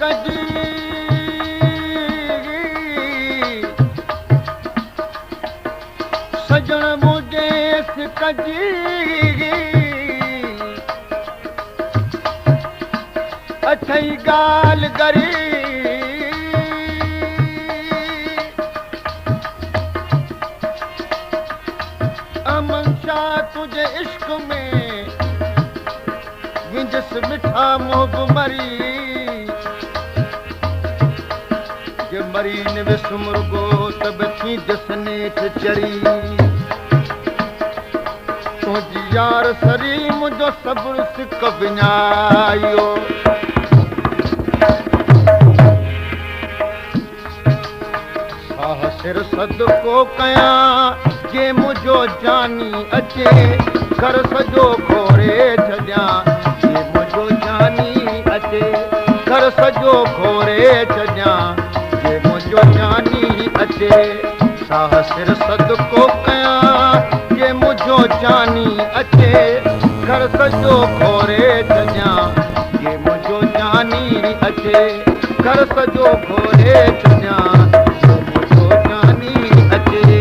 कजी सजण मुझे कजी अथई गाल गरी अमन शाह तुझे इश्क में विंजस मिठा मोहब मरी जे मरी न विसुमरुगो तब थी जसनेठ चरी तुझी यार सरी मुझो सब्र सिक विञायो साह सिर सदको कया जे मुझो जानी अचे घर सजो खोरे छॾियां जे मुझो जानी अचे घर सजो खोरे छॾियां जे मुझो जानी अचे साह सिर सदको कया जे मुझो जानी अचे घर सजो खोरे छॾियां जे मुझो जानी अचे घर सजो खोरे छॾियां जे मुझो जानी अचे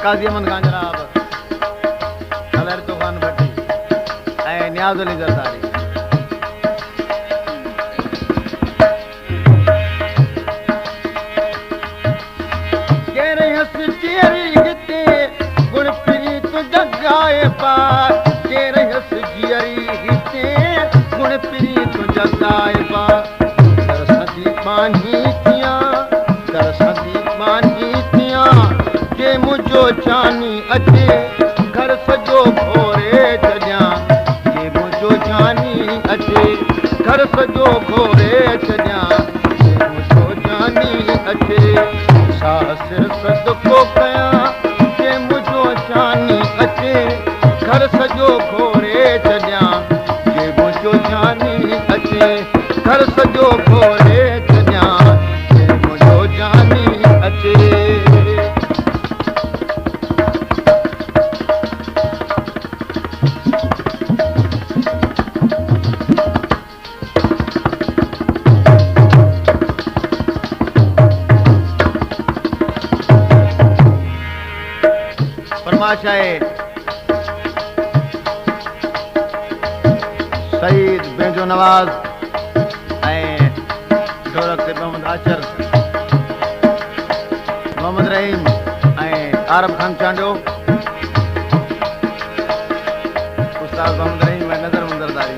काजी अहमद खान जनाब कलर तूफान भट्टी ऐं नियाज़ अली ज़रदारी केरे हस जियरी हिते गुण प्रीत जगाए पार केरे हस जियरी हिते गुण प्रीत जगाए पार सरसदी पानी थिया सरसदी पानी थिया जे मुझो जानी अचे घर सजो खोरे छॾियां जे मुझो जानी अचे घर सजो खोरे छॾियां जे मुझो जानी अचे साह सिर सदको कया जे मुझो जानी अचे घर सजो खोरे छॾियां जे मुझो जानी अचे घर सजो खोरे छॾियां जे मुझो जानी अचे सईद बेंजो नवाज ऐं ढोलक ते मोहम्मद आचर मोहम्मद रहीम ऐं आरब खान चांडियो उस्ताद मोहम्मद रहीम ऐं नज़र मुंदरदारी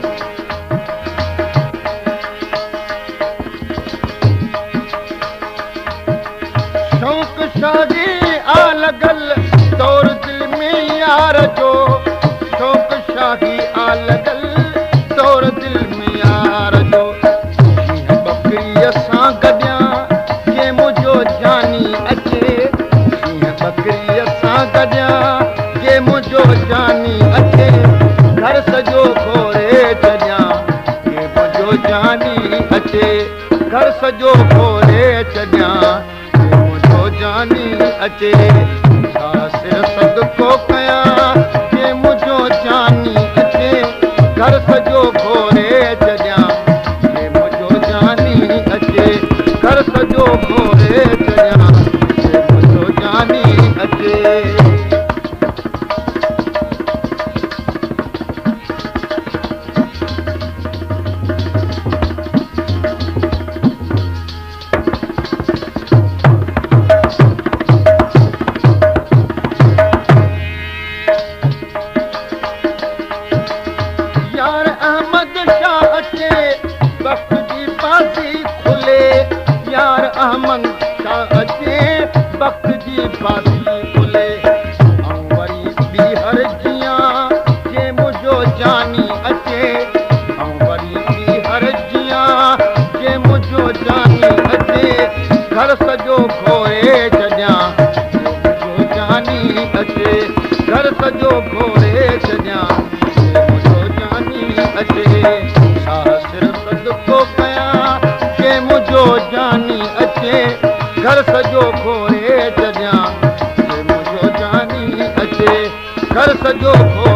शौक़ शादी आ लगल दौर दिल में यार जो शौक़ शादी आ लगल दौर दिल में यार जो जीअं बकरीअ सां गॾियां जे मुझो जानी अचे जीअं बकरीअ सां गॾियां जे मुझो जानी अचे घर सजो खोरे छॾियां जे मुझो जानी अचे घर सजो खोरे छॾियां जे मुझो जानी अचे सिर जानी अचे घर सॼो घोरे छॾियां जे मुंहिंजो जानी अचे घर सॼो घोरे छॾियां जे मुंहिंजो जानी अचे यार अहमद शाह अचे वक्त जी बाज़ी खुले यार अहमद शाह अचे वक्त जी बाज़ी खुले ऐं वरी ॿीहर जियां जे मुंहिंजो जानी अचे ऐं वरी ॿीहर जियां जे मुंहिंजो जानी अचे घर सॼो घोरे छॾियां जे मुंहिंजो जानी अचे घर सॼो घोरे छॾियां छा सिर सदको कयां जे मुंहिंजो जानी अचे घर सॼो घोरे छॾियां जे मुंहिंजो जानी अचे घर सॼो घोरे